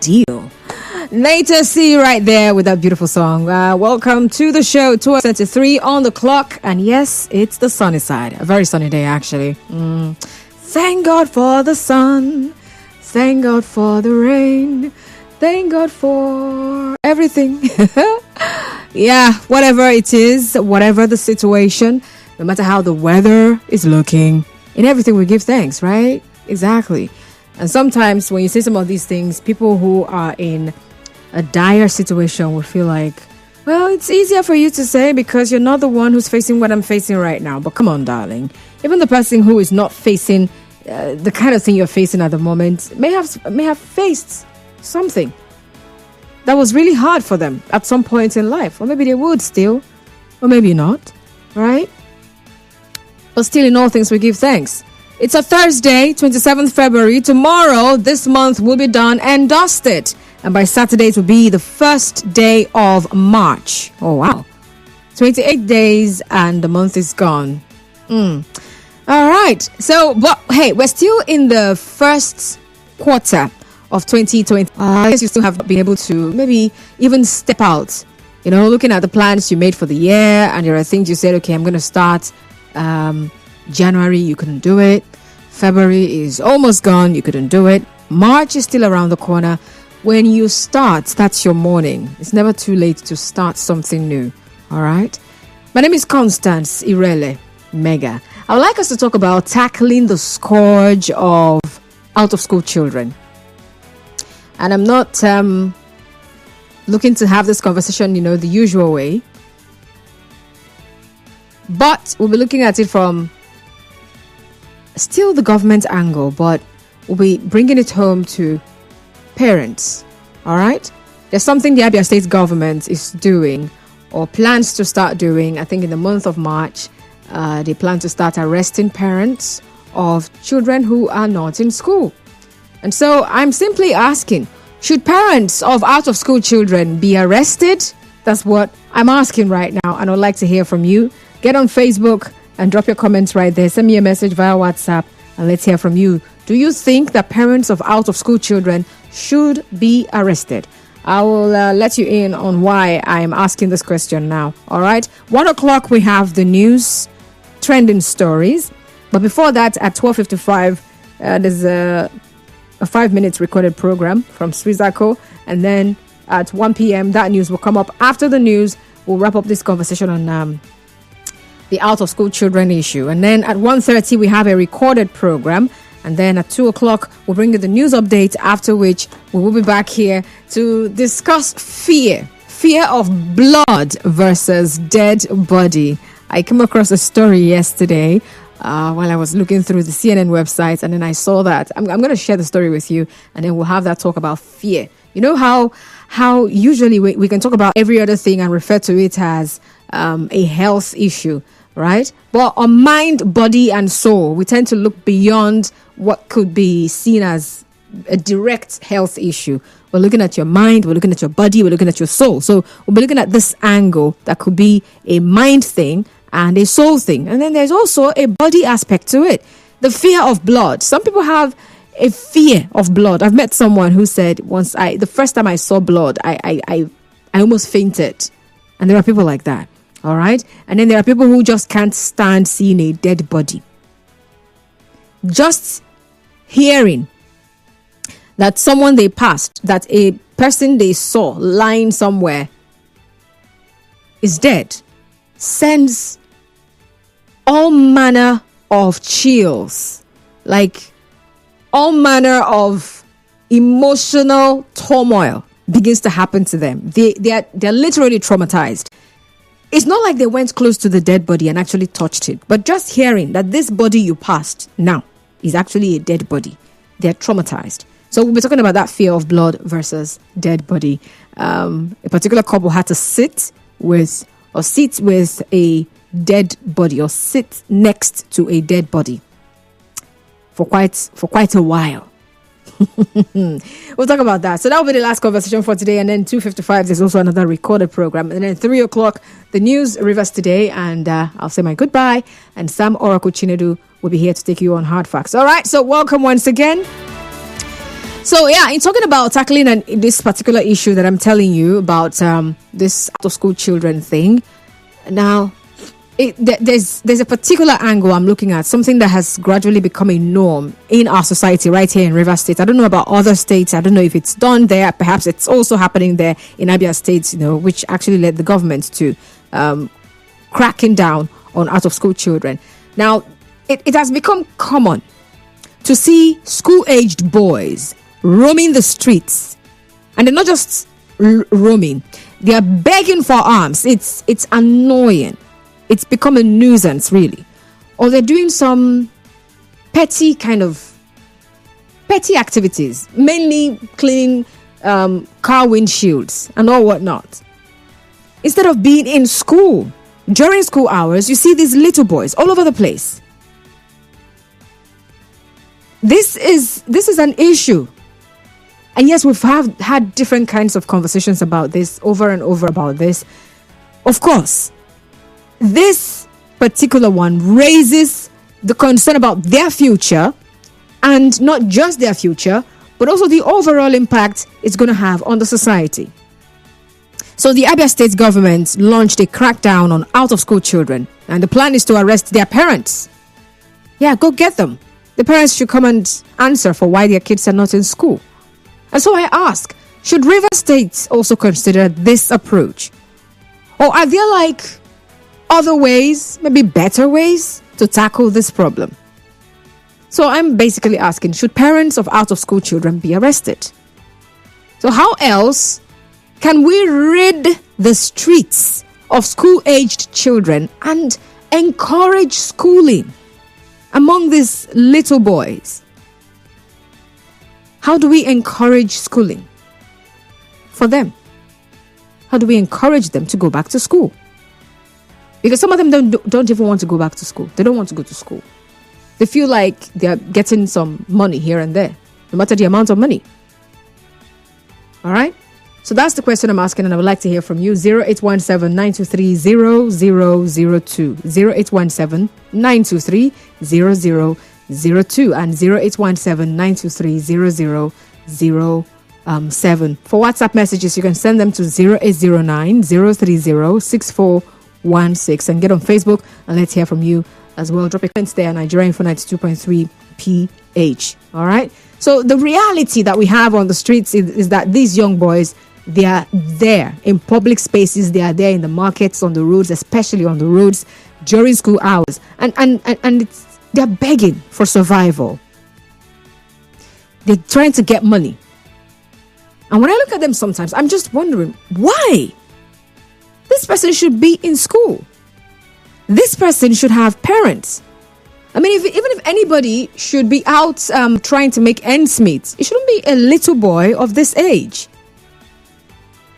deal. Later, see you right there with that beautiful song. Welcome to the show, 12:33 on the clock. And yes, it's the sunny side. A very sunny day, actually. Thank God for the sun. Thank God for the rain. Thank God for everything. Yeah, whatever it is, whatever the situation, no matter how the weather is looking, in everything we give thanks, right? Exactly. And sometimes when you say some of these things, people who are in a dire situation will feel like, well, it's easier for you to say because you're not the one who's facing what I'm facing right now. But come on, darling. Even the person who is not facing the kind of thing you're facing at the moment may have faced something that was really hard for them at some point in life. Or maybe they would still, or maybe not, right? But still, in all things, we give thanks. It's a Thursday, 27th February. Tomorrow, this month will be done and dusted. And by Saturday, it will be the first day of March. Oh, wow. 28 days and the month is gone. All right. So, but hey, we're still in the first quarter of 2020. I guess you still have been able to maybe even step out, looking at the plans you made for the year. And there are things you said, okay, I'm going to start January. You couldn't do it. February is almost gone. You couldn't do it. March is still around the corner. When you start, that's your morning. It's never too late to start something new. All right. My name is Constance Irele Mega. I would like us to talk about tackling the scourge of out-of-school children. And I'm not looking to have this conversation, the usual way. But we'll be looking at it from still the government angle, but we'll be bringing it home to parents. All right? There's something the Abia State government is doing or plans to start doing. I think in the month of March, they plan to start arresting parents of children who are not in school. And so I'm simply asking, should parents of out-of-school children be arrested? That's what I'm asking right now, and I'd like to hear from you. Get on Facebook and drop your comments right there. Send me a message via WhatsApp, and let's hear from you. Do you think that parents of out-of-school children should be arrested? I will let you in on why I'm asking this question now. All right. 1 o'clock, we have the news, trending stories. But before that, at 12:55, there's a 5-minute recorded program from Swizaco. And then at 1 p.m., that news will come up. After the news, we'll wrap up this conversation on the out-of-school children issue. And then at 1:30, we have a recorded program. And then at 2 o'clock, we'll bring you the news update, after which we will be back here to discuss fear of blood versus dead body. I came across a story yesterday while I was looking through the CNN website, and then I saw that. I'm going to share the story with you, and then we'll have that talk about fear. You know how usually we can talk about every other thing and refer to it as a health issue, right? But on mind, body, and soul, we tend to look beyond what could be seen as a direct health issue. We're looking at your mind, we're looking at your body, we're looking at your soul. So we'll be looking at this angle that could be a mind thing and a soul thing. And then there's also a body aspect to it. The fear of blood. Some people have a fear of blood. I've met someone who said the first time I saw blood, I almost fainted. And there are people like that. All right. And then there are people who just can't stand seeing a dead body. Just hearing that someone they passed, that a person they saw lying somewhere is dead, sends all manner of chills, like all manner of emotional turmoil begins to happen to them. They're literally traumatized. It's not like they went close to the dead body and actually touched it, but just hearing that this body you passed now is actually a dead body, they're traumatized. So we'll be talking about that fear of blood versus dead body. A particular couple had to sit with a dead body, or sit next to a dead body for quite a while. We'll talk about that. So that will be the last conversation for today. And then 2:55, there's also another recorded program. And then 3 o'clock, the news, Rivers Today. And I'll say my goodbye. And Sam Oracle Chinedu will be here to take you on Hard Facts. All right. So welcome once again. So yeah, in talking about tackling this particular issue that I'm telling you about, this out of school children thing, now there's a particular angle I'm looking at, something that has gradually become a norm in our society right here in Rivers State. I don't know about other states. I don't know if it's done there. Perhaps it's also happening there in Abia State, which actually led the government to cracking down on out of school children. Now, it has become common to see school-aged boys roaming the streets, and they're not just roaming, they are begging for alms. It's annoying. It's become a nuisance, really. Or they're doing some petty activities, mainly cleaning car windshields and all whatnot. Instead of being in school during school hours, you see these little boys all over the place. This is an issue. And yes, we've had different kinds of conversations about this, over and over about this. Of course, this particular one raises the concern about their future, and not just their future, but also the overall impact it's going to have on the society. So the Abia State government launched a crackdown on out-of-school children, and the plan is to arrest their parents. Yeah, go get them. The parents should come and answer for why their kids are not in school. And so I ask, should Rivers State also consider this approach? Or are there other ways, maybe better ways to tackle this problem? So I'm basically asking, should parents of out-of-school children be arrested? So how else can we rid the streets of school-aged children and encourage schooling among these little boys? How do we encourage schooling for them? How do we encourage them to go back to school? Because some of them don't even want to go back to school. They don't want to go to school. They feel like they're getting some money here and there, no matter the amount of money. All right? So that's the question I'm asking, and I would like to hear from you. 0817-923-0002. 0817-923-0002 and 0817-923-0007. For WhatsApp messages, you can send them to 0809-030-6416 and get on Facebook, and let's hear from you as well. Drop a comment there, Nigeria Info 92.3 PH. All right? So the reality that we have on the streets is that these young boys, they are there in public spaces. They are there in the markets, on the roads, especially on the roads during school hours, and they're begging for survival. They're trying to get money. And when I look at them sometimes, I'm just wondering why this person should be in school. This person should have parents. I mean, even if anybody should be out trying to make ends meet, it shouldn't be a little boy of this age.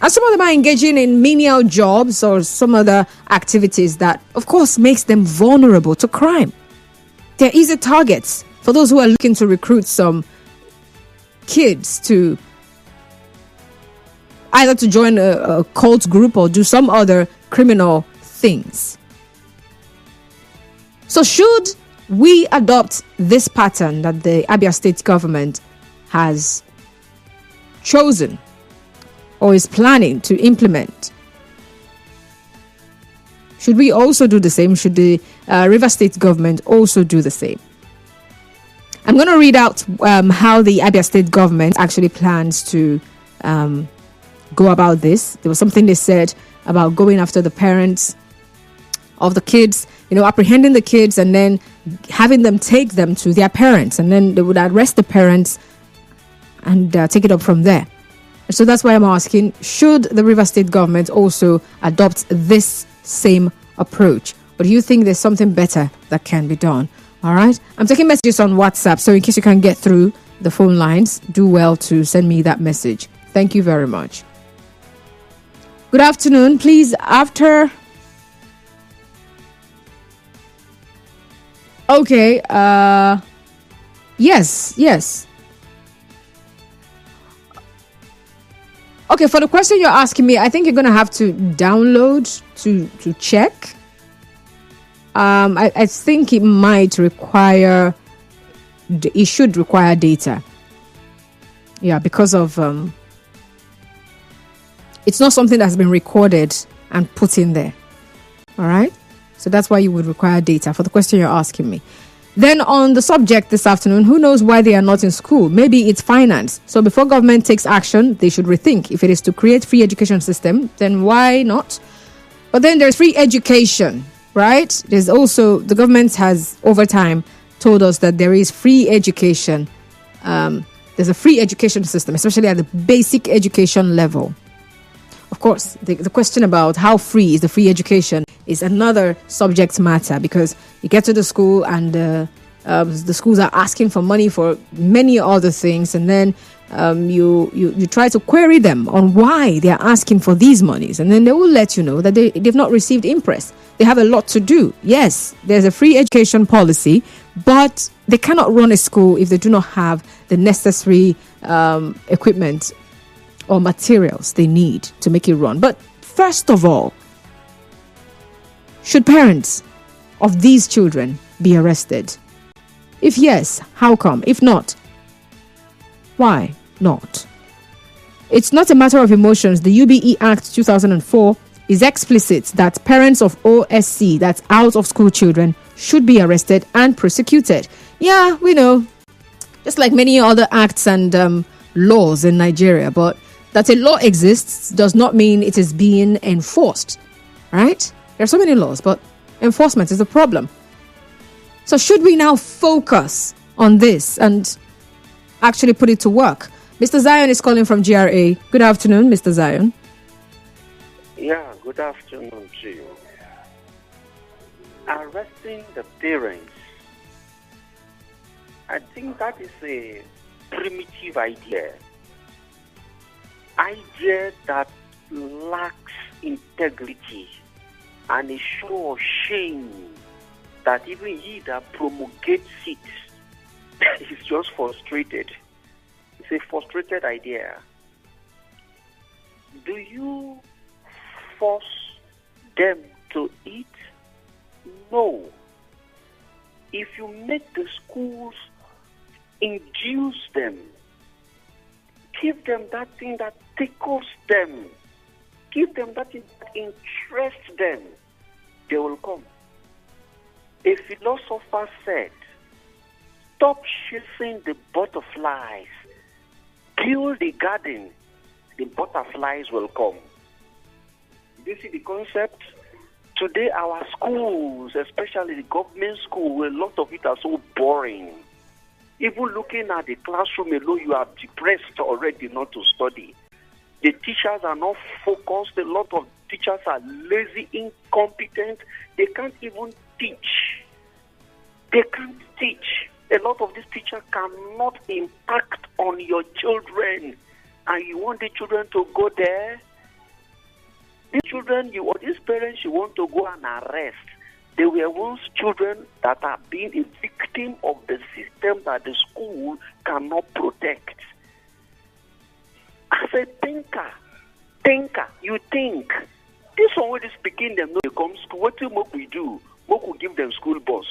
And some of them are engaging in menial jobs or some other activities that, of course, makes them vulnerable to crime. They're easy targets for those who are looking to recruit some kids to either to join a cult group or do some other criminal things. So should we adopt this pattern that the Abia State government has chosen or is planning to implement? Should we also do the same? Should the Rivers State government also do the same? I'm going to read out how the Abia State government actually plans to go about this. There was something they said about going after the parents of the kids, apprehending the kids and then having them take them to their parents, and then they would arrest the parents and take it up from there. So that's why I'm asking, should the Rivers State government also adopt this same approach? Or do you think there's something better that can be done? All right. I'm taking messages on WhatsApp, so in case you can't get through the phone lines, do well to send me that message. Thank you very much. Good afternoon. Please, after... Okay. Yes. Okay, for the question you're asking me, I think you're going to have to download to check. I think it might require, it should require data. Yeah, because of it's not something that's been recorded and put in there. All right. So that's why you would require data for the question you're asking me. Then on the subject this afternoon, who knows why they are not in school? Maybe it's finance. So before government takes action, they should rethink. If it is to create free education system, then why not? But then there's free education, right? There's also, the government has over time told us that there is free education. There's a free education system, especially at the basic education level. Of course, the question about how free is the free education is another subject matter, because you get to the school and the schools are asking for money for many other things, and then you try to query them on why they are asking for these monies, and then they will let you know that they've not received interest. They have a lot to do. Yes, there's a free education policy, but they cannot run a school if they do not have the necessary equipment or materials they need to make it run. But first of all, should parents of these children be arrested? If yes, how come? If not, why not? It's not a matter of emotions. The UBE Act 2004 is explicit that parents of OSC, that's out of school children, should be arrested and prosecuted. Yeah, we know, just like many other acts and laws in Nigeria, but that a law exists does not mean it is being enforced, right? There are so many laws, but enforcement is the problem. So should we now focus on this and actually put it to work? Mr. Zion is calling from GRA. Good afternoon, Mr. Zion. Yeah, good afternoon to you. Arresting the parents, I think that is a primitive idea that lacks integrity and a show of shame that even he that promulgates it is just frustrated. It's a frustrated idea. Do you force them to eat? No. If you make the schools induce them, give them that thing that tickles them, give them that thing that interests them, they will come. A philosopher said, stop chasing the butterflies, build a garden, the butterflies will come. You see the concept? Today our schools, especially the government school, a lot of it are so boring. Even looking at the classroom alone, you are depressed already not to study. The teachers are not focused. A lot of teachers are lazy, incompetent. They can't even teach. They can't teach. A lot of these teachers cannot impact on your children. And you want the children to go there? These children, these parents you want to go and arrest. They were once children that are being a victim of the system that the school cannot protect. As a thinker, you think. This one when they speaking them, no, they come school. What do we do? What could give them school bus,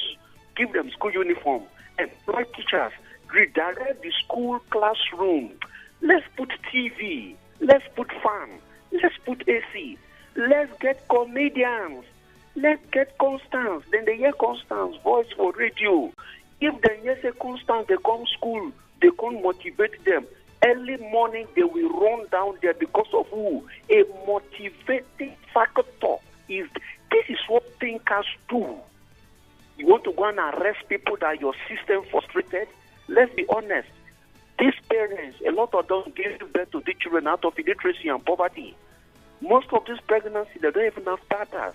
give them school uniform, employ teachers, redirect the school classroom. Let's put TV, let's put fan, let's put AC, let's get comedians. Let's get Constance. Then they hear Constance voice for radio. If they hear say Constance, they come school. They can't motivate them. Early morning, they will run down there because of who? A motivating factor. This is what thinkers do. You want to go and arrest people that your system frustrated? Let's be honest. These parents, a lot of them give birth to the children out of illiteracy and poverty. Most of these pregnancies, they don't even have starters.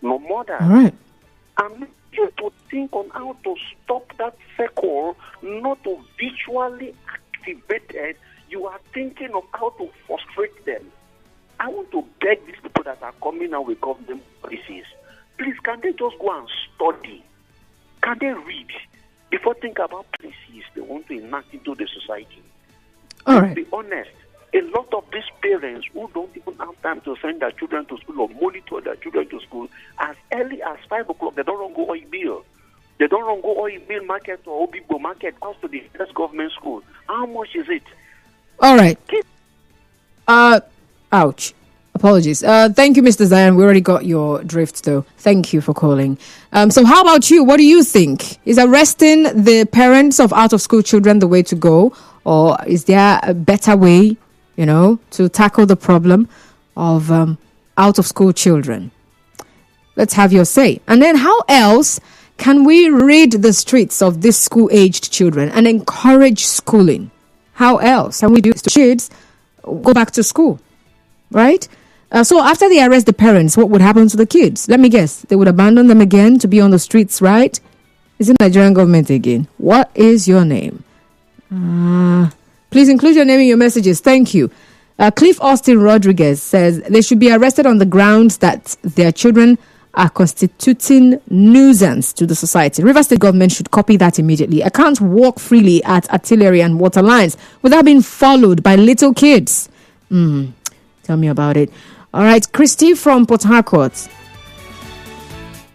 No mother. All right. And you to think on how to stop that circle, not to visually activate it. You are thinking of how to frustrate them. I want to beg these people that are coming out with government policies. Please, can they just go and study? Can they read before think about policies they want to enact into the society? All right. To be honest, a lot of these parents who don't even have time to send their children to school or monitor their children to school, as early as 5 o'clock, they don't run go oil bill. They don't run go oil bill market or Obibo market out to the nearest government school. How much is it? All right. Ouch. Apologies. Thank you, Mr. Zion. We already got your drift, though. Thank you for calling. So how about you? What do you think? Is arresting the parents of out-of-school children the way to go? Or is there a better way, to tackle the problem of out-of-school children? Let's have your say. And then how else can we rid the streets of these school-aged children and encourage schooling? How else can we do this to kids go back to school? Right? So after they arrest the parents, what would happen to the kids? Let me guess. They would abandon them again to be on the streets, right? Is it Nigerian government again? What is your name? Please include your name in your messages. Thank you. Cliff Austin Rodriguez says they should be arrested on the grounds that their children are constituting nuisance to the society. Rivers State government should copy that immediately. I can't walk freely at artillery and water lines without being followed by little kids. Tell me about it. All right, Christy from Port Harcourt.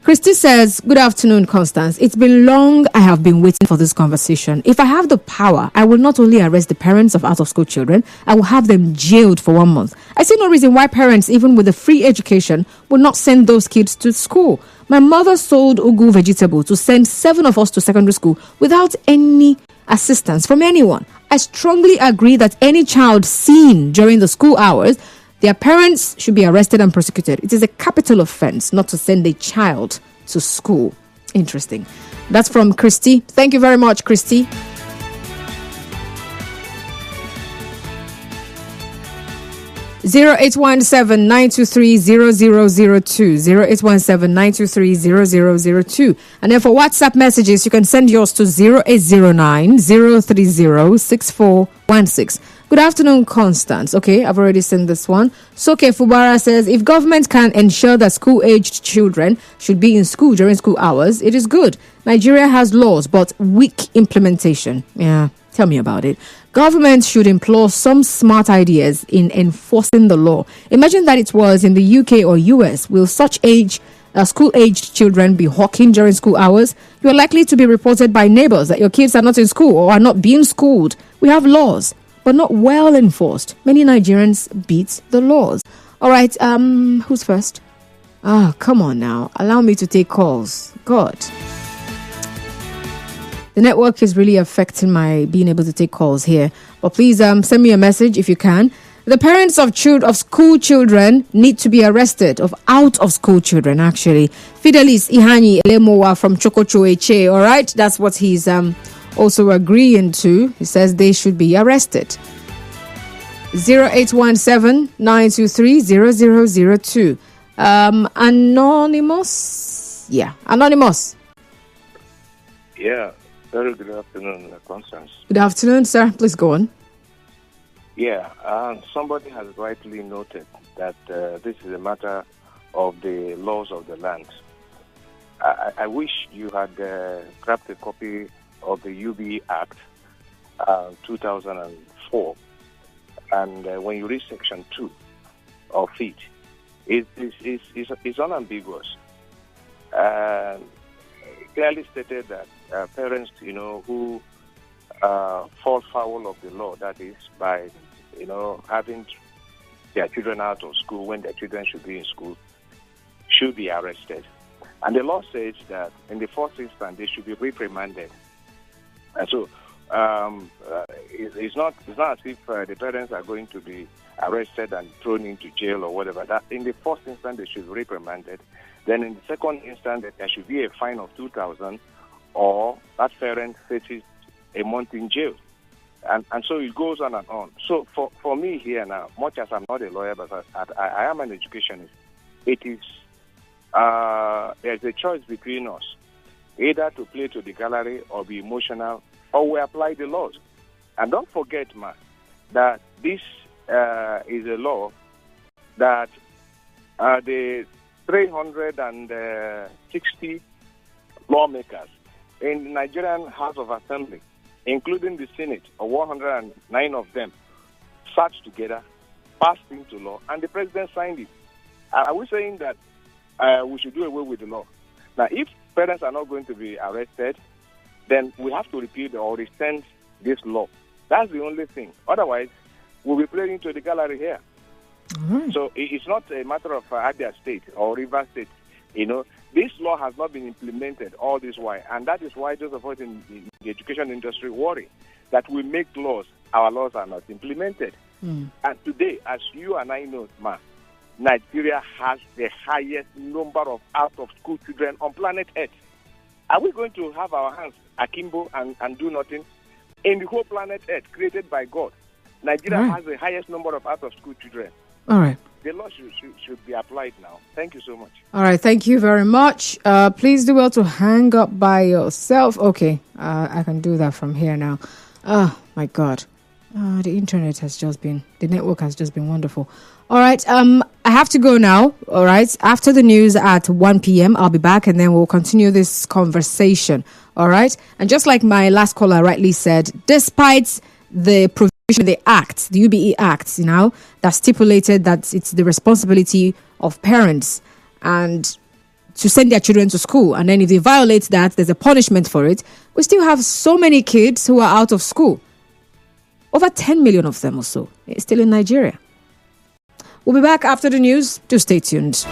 Christy says, good afternoon, Constance. It's been long I have been waiting for this conversation. If I have the power, I will not only arrest the parents of out-of-school children, I will have them jailed for 1 month. I see no reason why parents, even with a free education, would not send those kids to school. My mother sold ugu vegetable to send 7 of us to secondary school without any assistance from anyone. I strongly agree that any child seen during the school hours, their parents should be arrested and prosecuted. It is a capital offense not to send a child to school. Interesting. That's from Christy. Thank you very much, Christy. Zero 0817-923-0002. 0817-923-0002. And then for WhatsApp messages, you can send yours to 0809-030-6416. Good afternoon, Constance. Okay, I've already seen this one. Soke Fubara says, if government can ensure that school-aged children should be in school during school hours, it is good. Nigeria has laws, but weak implementation. Yeah, tell me about it. Government should employ some smart ideas in enforcing the law. Imagine that it was in the UK or US. Will such school-aged children be hawking during school hours? You are likely to be reported by neighbors that your kids are not in school or are not being schooled. We have laws, but not well enforced. Many Nigerians beat the laws. All right, who's first? Come on now. Allow me to take calls. God. The network is really affecting my being able to take calls here. But please send me a message if you can. The parents of school children need to be arrested, of out-of-school children, actually. Fidelis Ihani Elemowa from Chokocho. All right, that's what he's also agreeing to. He says they should be arrested. 0817-923-0002. Anonymous? Yeah, Anonymous. Yeah, very good afternoon, Constance. Good afternoon, sir. Please go on. Yeah, somebody has rightly noted that this is a matter of the laws of the land. I wish you had grabbed a copy of the UB Act 2004, and when you read Section 2 of it, it's unambiguous. Clearly stated that parents, who fall foul of the law, that is, by, having their children out of school when their children should be in school, should be arrested. And the law says that in the first instance, they should be reprimanded. And so it's not as if the parents are going to be arrested and thrown into jail or whatever. That in the first instance, they should be reprimanded. Then in the second instance, there should be a fine of 2,000, or that parent faces a month in jail. And so it goes on and on. So for me here now, much as I'm not a lawyer, but I am an educationist, it is there's a choice between us, either to play to the gallery or be emotional, or we apply the laws. And don't forget, man, that this is a law that the 360 lawmakers in the Nigerian House of Assembly, including the Senate, or 109 of them, sat together, passed into law, and the president signed it. Are we saying that we should do away with the law? Now, if parents are not going to be arrested, then we have to repeal or rescind this law. That's the only thing. Otherwise, will be playing to the gallery here. So it's not a matter of Abia State or River State. This law has not been implemented all this while, and that is why those of us in the education industry worry that we make laws, our laws are not implemented. And today, as you and I know, Nigeria has the highest number of out-of-school children on planet Earth. Are we going to have our hands akimbo and do nothing? In the whole planet Earth, created by God, Nigeria has the highest number of out-of-school children. All right. The law should be applied now. Thank you so much. All right. Thank you very much. Please do well to hang up by yourself. Okay. I can do that from here now. Oh, my God. The network has just been wonderful. All right. I have to go now. All right. After the news at 1 p.m., I'll be back and then we'll continue this conversation. All right. And just like my last caller rightly said, despite the provision of the Act, the UBE Act, that stipulated that it's the responsibility of parents and to send their children to school. And then if they violate that, there's a punishment for it. We still have so many kids who are out of school. Over 10 million of them or so. It's still in Nigeria. We'll be back after the news. Do stay tuned.